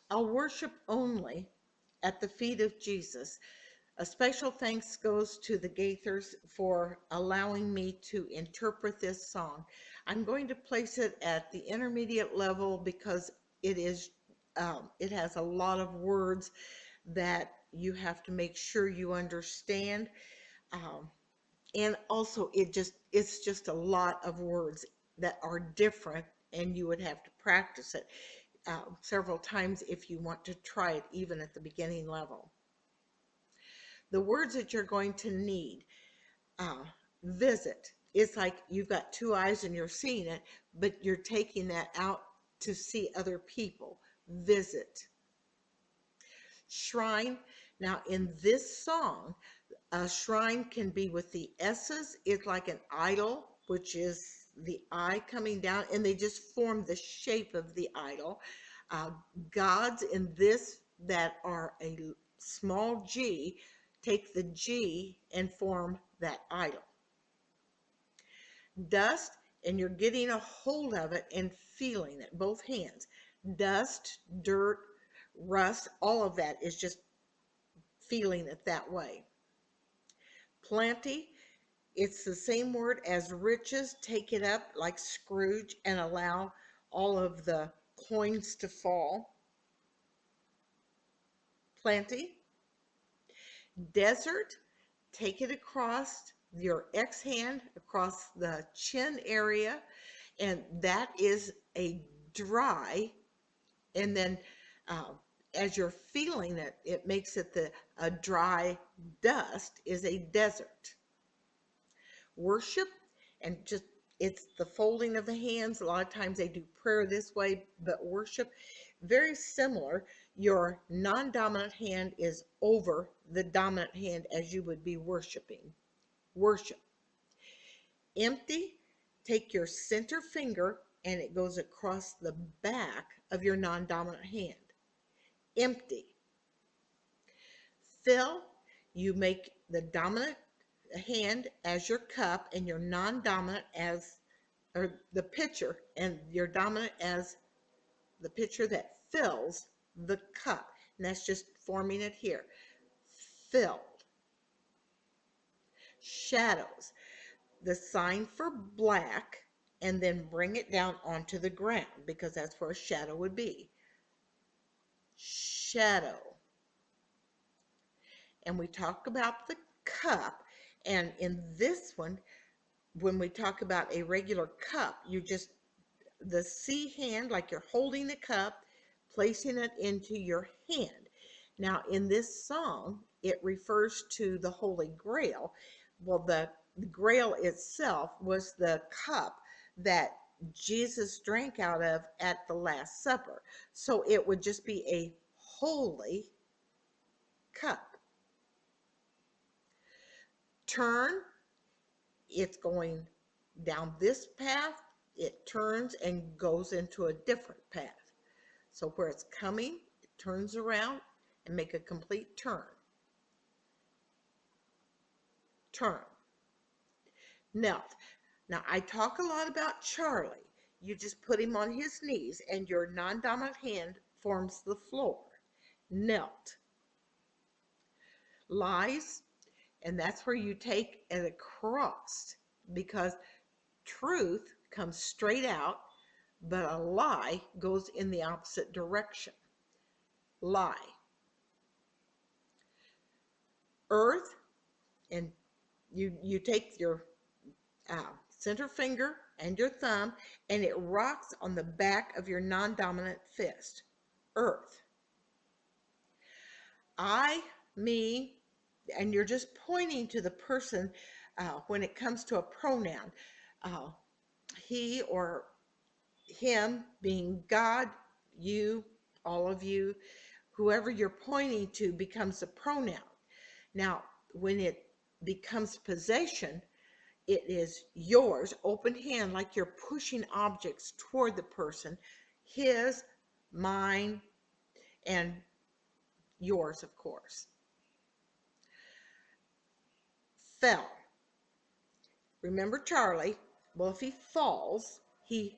I'll worship only at the feet of Jesus. A special thanks goes to the Gaithers for allowing me to interpret this song. I'm going to place it at the intermediate level because it is it has a lot of words that you have to make sure you understand. Um, and also it's just a lot of words that are different, and you would have to practice it several times if you want to try it even at the beginning level. The words that you're going to need: uh, visit. It's like you've got two eyes and you're seeing it, but you're taking that out to see other people. Visit. Shrine. Now in this song, a shrine can be with the S's. It's like an idol, which is the eye coming down, and they just form the shape of the idol. Uh, Gods in this that are a small g take the G and form that idol. Dust, and you're getting a hold of it and feeling it, both hands. Dust, dirt, rust, all of that is just feeling it that way. Plenty, it's the same word as riches. Take it up like Scrooge and allow all of the coins to fall. Plenty. Desert, take it across your X hand, across the chin area, and that is a dry. And then uh, as you're feeling it, it makes it a dry dust is a desert. Worship, and just it's the folding of the hands. A lot of times they do prayer this way, but worship, very similar. Your non-dominant hand is over the dominant hand as you would be worshiping. Worship. Empty, take your center finger and it goes across the back of your non-dominant hand. Empty. Fill, you make the dominant hand as your cup and your non-dominant as, or the pitcher, and your dominant as the pitcher that fills the cup. And that's just forming it here. Filled. Shadows, the sign for black, and then bring it down onto the ground because that's where a shadow would be. Shadow. And we talk about the cup, and in this one, when we talk about a regular cup, you just, the C hand, like you're holding the cup, placing it into your hand. Now, in this song, it refers to the Holy Grail. Well, the Grail itself was the cup that Jesus drank out of at the Last Supper. So it would just be a holy cup. Turn, it's going down this path, it turns and goes into a different path. So where it's coming, it turns around and make a complete turn. Turn. Knelt. Now I talk a lot about Charlie. You just put him on his knees and your non-dominant hand forms the floor. Knelt. Lies, and that's where you take it across because truth comes straight out, but a lie goes in the opposite direction. Lie. Earth, and you take your center finger and your thumb, and it rocks on the back of your non-dominant fist. Earth. I, me, and you're just pointing to the person when it comes to a pronoun. Uh, he or him being God, you, all of you, whoever you're pointing to becomes a pronoun. Now, when it becomes possession, it is yours, open hand, like you're pushing objects toward the person, his, mine, and yours, of course. Fell. Remember Charlie? Well, if he falls, he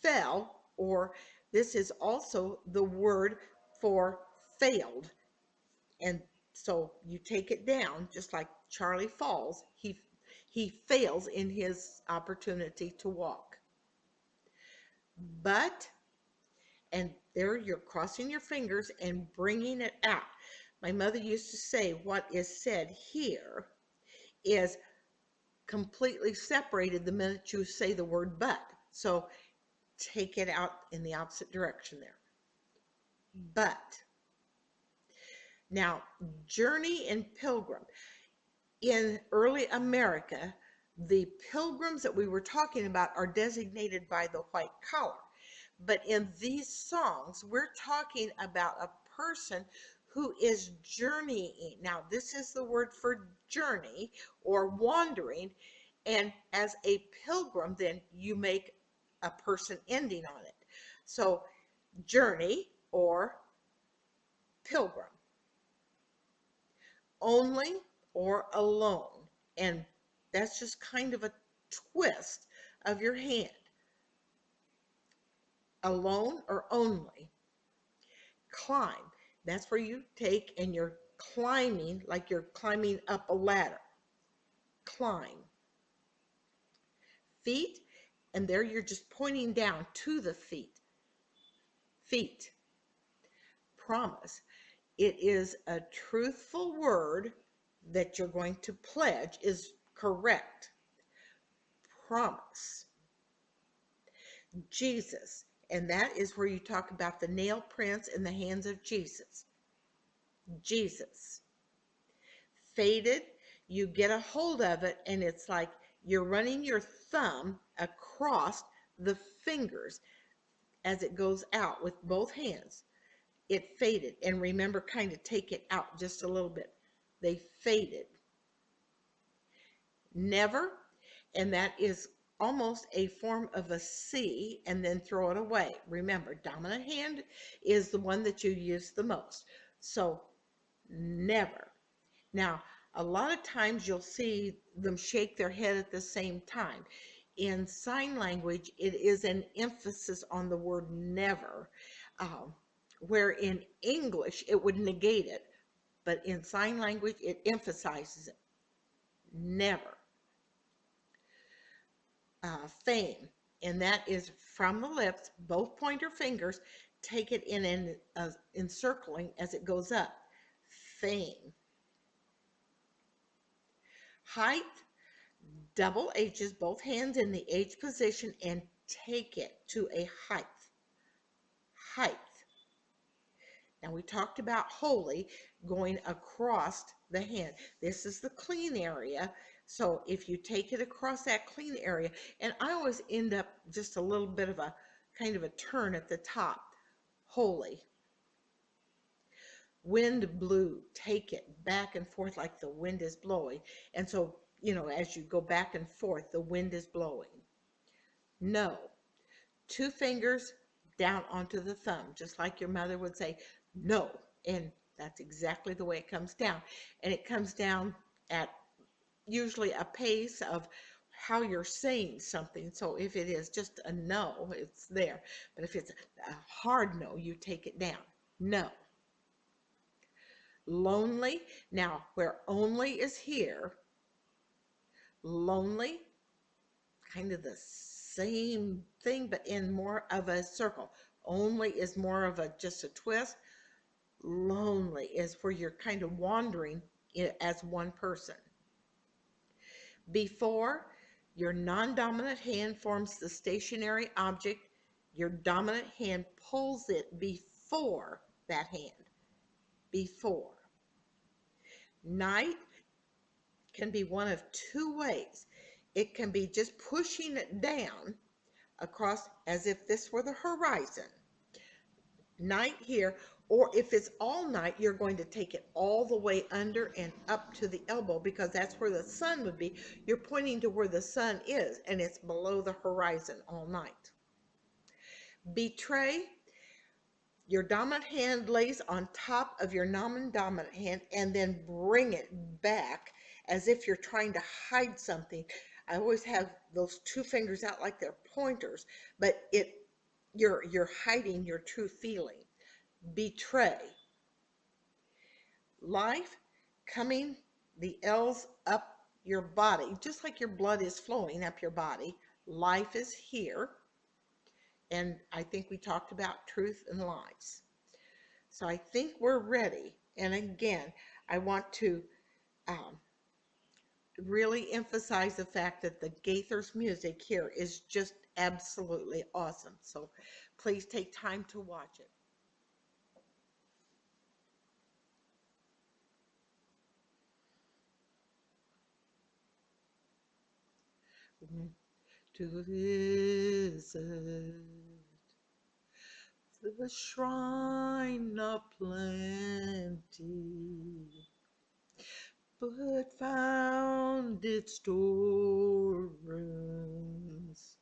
fell, or This is also the word for failed. And so you take it down, just like Charlie falls. He fails in his opportunity to walk. But, and there you're crossing your fingers and bringing it out. My mother used to say, what is said here is completely separated the minute you say the word but. So take it out in the opposite direction there. But. Now, journey and pilgrim. In early America, the pilgrims that we were talking about are designated by the white collar. But in these songs, we're talking about a person who is journeying. Now, this is the word for journey or wandering. And as a pilgrim, then you make a person ending on it. So, journey or pilgrim. Only or alone. And that's just kind of a twist of your hand. Alone or only. Climb. That's where you take and you're climbing like you're climbing up a ladder. Climb. Feet. And there you're just pointing down to the feet. Feet. Promise. It is a truthful word that you're going to pledge is correct. Promise. Jesus. And that is where you talk about the nail prints in the hands of Jesus. Jesus. Faded, you get a hold of it and it's like you're running your thumb across the fingers as it goes out with both hands. It faded. And remember, kind of take it out just a little bit. They faded. Never, and that is almost a form of a C, and then throw it away. Remember, dominant hand is the one that you use the most. So, never. Now, a lot of times you'll see them shake their head at the same time. In sign language, it is an emphasis on the word never, where in English it would negate it, but in sign language it emphasizes it. Never. Fame, and that is from the lips, both pointer fingers, take it in and encircling as it goes up. Fame. Height, double H's, both hands in the H position, and take it to a height. Height. Now we talked about holy going across the hand. This is the clean area. So if you take it across that clean area, and I always end up just a little bit of a kind of a turn at the top. Holy. Wind blew, take it back and forth like the wind is blowing. And so, you know, as you go back and forth, the wind is blowing. No. Two fingers down onto the thumb, just like your mother would say, no. And that's exactly the way it comes down. And it comes down at usually a pace of how you're saying something. So if it is just a no, it's there. But if it's a hard no, you take it down. No. Lonely. Now, where only is here, lonely, kind of the same thing, but in more of a circle. Only is more of a just a twist. Lonely is where you're kind of wandering as one person. Before, your non-dominant hand forms the stationary object. Your dominant hand pulls it before that hand. Before. Night can be one of two ways. It can be just pushing it down across as if this were the horizon. Night here, or if it's all night, you're going to take it all the way under and up to the elbow because that's where the sun would be. You're pointing to where the sun is, and it's below the horizon all night. Betray, your dominant hand lays on top of your non-dominant hand and then bring it back as if you're trying to hide something. I always have those two fingers out like they're pointers, but it you're hiding your true feeling. Betray. Life coming the L's up your body, just like your blood is flowing up your body. Life is here. And I think we talked about truth and lies. So I think we're ready. And again, I want to um, really emphasize the fact that the Gaither's music here is just absolutely awesome. So please take time to watch it. To visit the shrine of plenty, but found its storerooms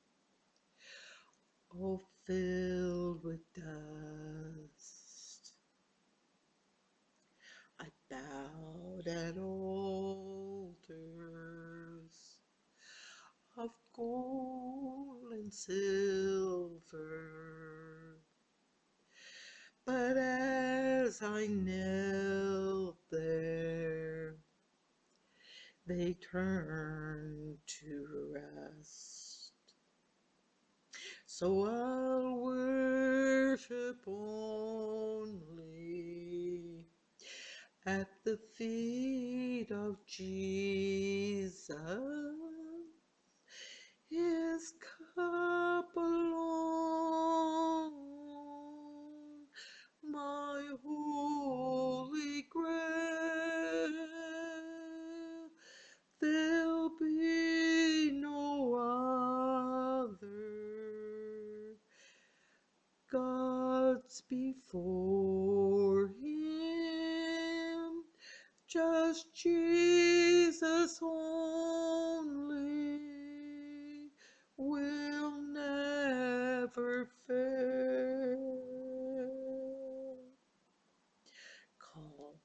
all filled with dust. I bowed at altars of gold and silver, but as I knelt there, they turned to rest. So I'll worship only at the feet of Jesus. His cup alone, my holy grail. There'll be no other gods before him, just Jesus only will never fail. Call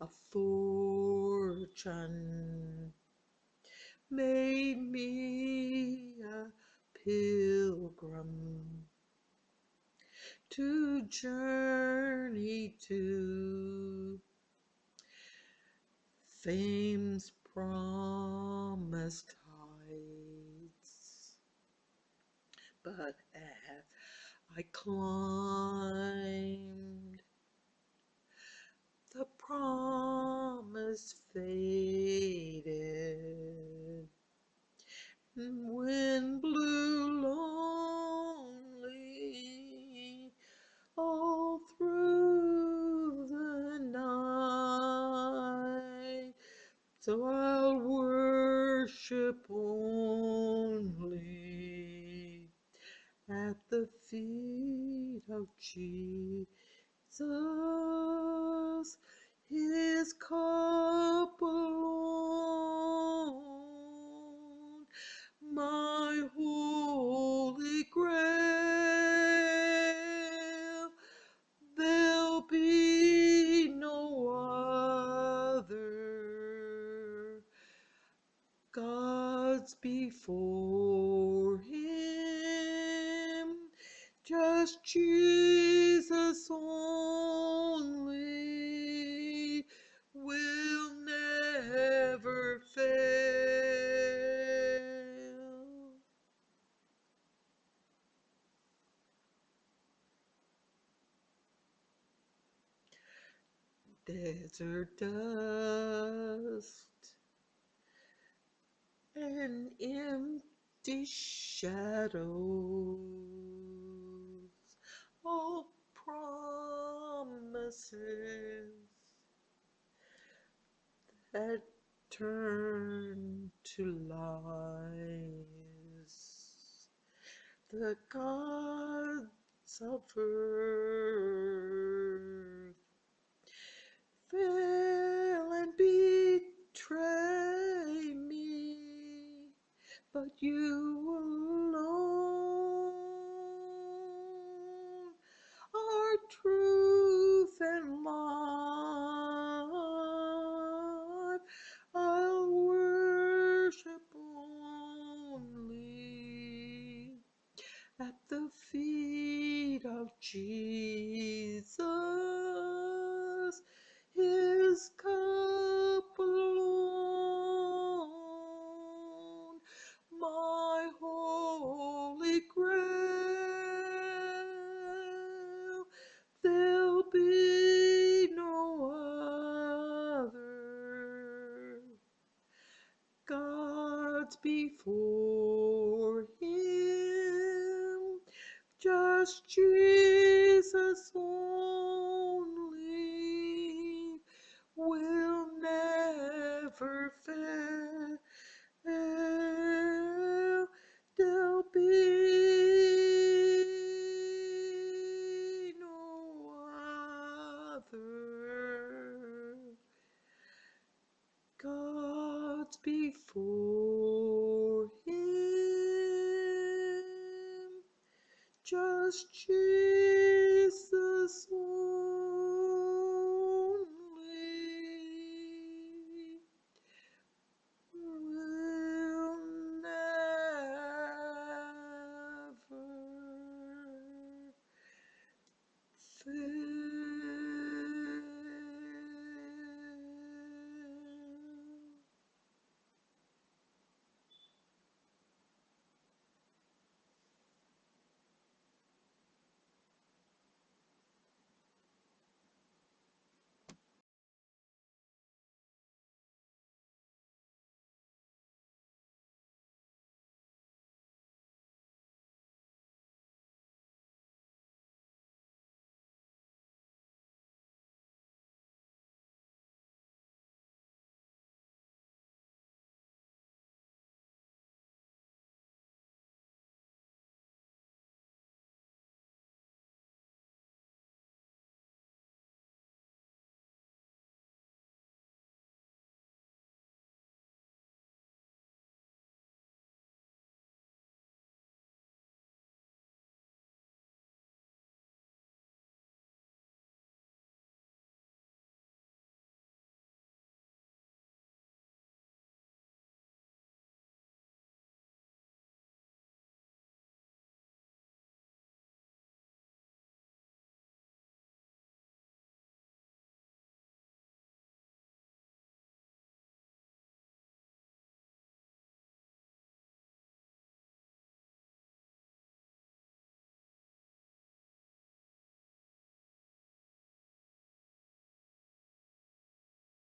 a fortune made me a pilgrim to journey to fame's promised heights. But as I climbed, the promise faded. Wind blew lonely all through the night. So I'll worship only at the feet of Jesus. His cup alone, my holy grail. There'll be no other gods before him, just Jesus only will never fail. Desert dust and empty shadows, all promises that turn to lies. The gods of earth fail and betray me, but you alone are truth and life. I'll worship only at the feet Jesus, his cup alone, my holy grail, there'll be no other. God's before him, just Jesus only will never fail. There'll be no other. God's before him, just Jesus